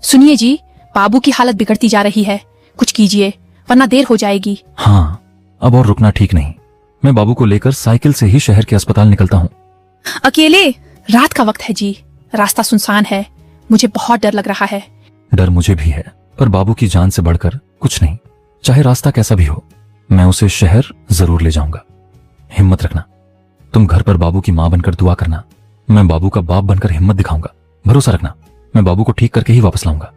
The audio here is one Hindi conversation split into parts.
सुनिए जी, बाबू की हालत बिगड़ती जा रही है, कुछ कीजिए वरना देर हो जाएगी। हाँ, अब और रुकना ठीक नहीं। मैं बाबू को लेकर साइकिल से ही शहर के अस्पताल निकलता हूँ। अकेले? रात का वक्त है जी, रास्ता सुनसान है, मुझे बहुत डर लग रहा है। डर मुझे भी है, पर बाबू की जान से बढ़कर कुछ नहीं। चाहे रास्ता कैसा भी हो, मैं उसे शहर जरूर ले जाऊंगा। हिम्मत रखना। तुम घर पर बाबू की माँ बनकर दुआ करना। मैं बाबू का बाप बनकर हिम्मत दिखाऊंगा। भरोसा रखना, मैं बाबू को ठीक करके ही वापस लाऊंगा।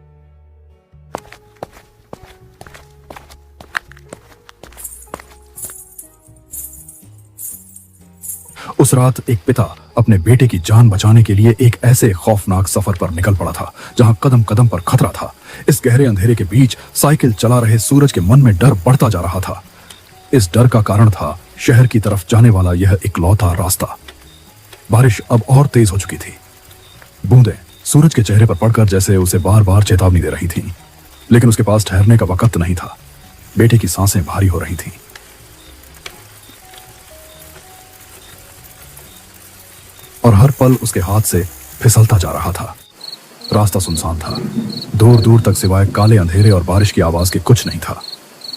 उस रात एक पिता अपने बेटे की जान बचाने के लिए एक ऐसे खौफनाक सफर पर निकल पड़ा था जहां कदम कदम पर खतरा था। इस गहरे अंधेरे के बीच साइकिल चला रहे सूरज के मन में डर बढ़ता जा रहा था। इस डर का कारण था शहर की तरफ जाने वाला यह इकलौता रास्ता। बारिश अब और तेज हो चुकी थी। बूंदें सूरज के चेहरे पर पड़कर जैसे उसे बार बार चेतावनी दे रही थीं, लेकिन उसके पास ठहरने का वक्त नहीं था। बेटे की सांसें भारी हो रही थीं। और हर पल उसके हाथ से फिसलता जा रहा था। रास्ता सुनसान था। दूर दूर तक सिवाय काले अंधेरे और बारिश की आवाज के कुछ नहीं था।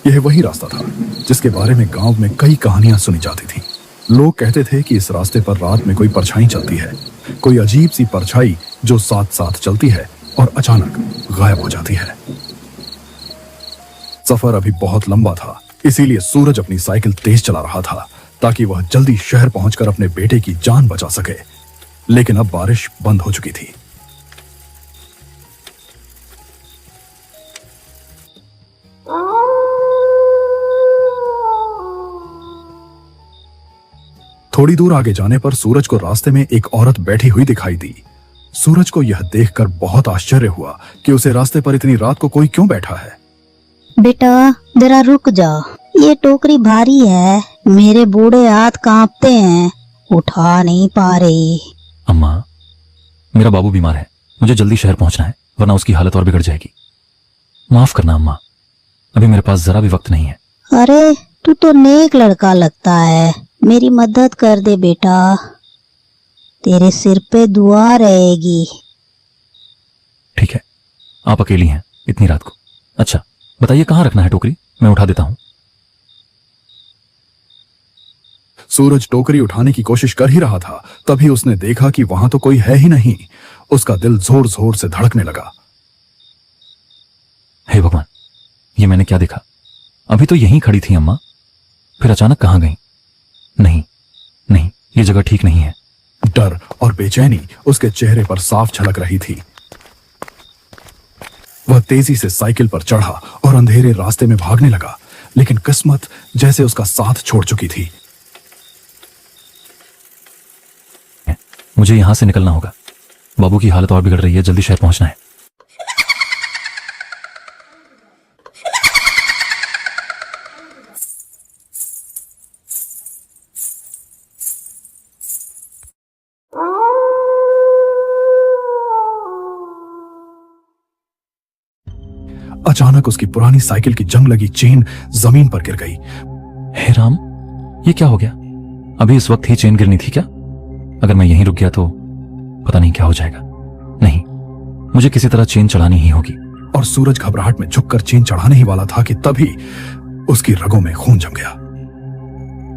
यह वही रास्ता था जिसके बारे में गांव में कई कहानियां सुनी जाती थीं। लोग कहते थे कि इस रास्ते पर रात में कोई परछाई चलती है, कोई अजीब सी परछाई जो साथ साथ चलती है और अचानक गायब हो जाती है। सफर अभी बहुत लंबा था, इसीलिए सूरज अपनी साइकिल तेज चला रहा था ताकि वह जल्दी शहर पहुंचकर अपने बेटे की जान बचा सके। लेकिन अब बारिश बंद हो चुकी थी। थोड़ी दूर आगे जाने पर सूरज को रास्ते में एक औरत बैठी हुई दिखाई दी। सूरज को यह देखकर बहुत आश्चर्य हुआ कि उसे रास्ते पर इतनी रात को कोई क्यों बैठा है। बेटा जरा रुक जा, ये टोकरी भारी है, मेरे बूढ़े हाथ कांपते हैं, उठा नहीं पा रही। अम्मा, मेरा बाबू बीमार है, मुझे जल्दी शहर पहुंचना है वरना उसकी हालत और बिगड़ जाएगी। माफ करना अम्मा, अभी मेरे पास जरा भी वक्त नहीं है। अरे तू तो नेक लड़का लगता है, मेरी मदद कर दे बेटा, तेरे सिर पे दुआ रहेगी। ठीक है, आप अकेली हैं इतनी रात को। अच्छा बताइए कहाँ रखना है टोकरी, मैं उठा देता हूँ। सूरज टोकरी उठाने की कोशिश कर ही रहा था, तभी उसने देखा कि वहां तो कोई है ही नहीं। उसका दिल जोर जोर से धड़कने लगा। हे भगवान, ये मैंने क्या देखा? अभी तो यहीं खड़ी थी अम्मा, फिर अचानक कहाँ गई? नहीं नहीं, ये जगह ठीक नहीं है। डर और बेचैनी उसके चेहरे पर साफ झलक रही थी। वह तेजी से साइकिल पर चढ़ा और अंधेरे रास्ते में भागने लगा, लेकिन किस्मत जैसे उसका साथ छोड़ चुकी थी। मुझे यहां से निकलना होगा, बाबू की हालत और बिगड़ रही है, जल्दी शहर पहुंचना है। अचानक उसकी पुरानी साइकिल की जंग लगी चेन जमीन पर गिर गई। हे राम, ये क्या हो गया? अभी इस वक्त ही चेन गिरनी थी क्या? अगर मैं यहीं रुक गया तो पता नहीं क्या हो जाएगा। नहीं, मुझे किसी तरह चेन चढ़ानी ही होगी। और सूरज घबराहट में झुककर चेन चढ़ाने ही वाला था कि तभी उसकी रगों में खून जम गया।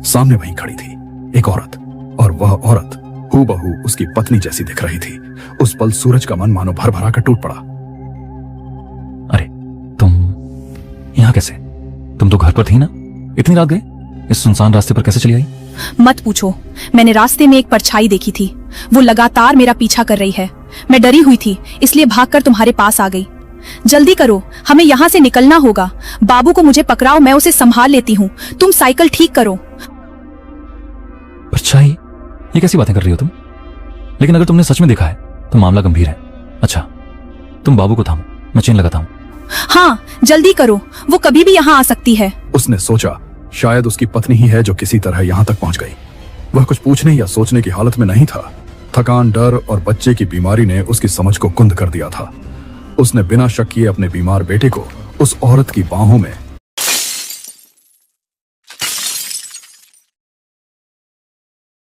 सामने वहीं खड़ी थी एक औरत, और वह औरत हूबहू उसकी पत्नी जैसी दिख रही थी। उस पल सूरज का मन मानो भर भरा कर टूट पड़ा। अरे तुम यहाँ कैसे? तुम तो घर पर थी ना? इतनी रात गए? इस सुनसान रास्ते पर कैसे चली आई? मत पूछो, मैंने रास्ते में एक परछाई देखी थी, वो लगातार मेरा पीछा कर रही है। मैं डरी हुई थी, इसलिए भागकर तुम्हारे पास आ गई। जल्दी करो, हमें यहाँ से निकलना होगा। बाबू को मुझे पकड़ाओ, मैं उसे संभाल लेती हूँ, तुम साइकिल ठीक करो। परछाई? ये कैसी बातें कर रही हो तुम? लेकिन अगर तुमने सच में देखा है तो मामला गंभीर है। अच्छा तुम बाबू को थामो, मैं चेन लगाता हूँ। हाँ जल्दी करो, वो कभी भी यहाँ आ सकती है। उसने सोचा शायद उसकी पत्नी ही है जो किसी तरह यहाँ तक पहुंच गई। वह कुछ पूछने या सोचने की हालत में नहीं था। थकान, डर और बच्चे की बीमारी ने उसकी समझ को कुंद कर दिया था। उसने बिना शक किए अपने बीमार बेटे को उस औरत की बाहों में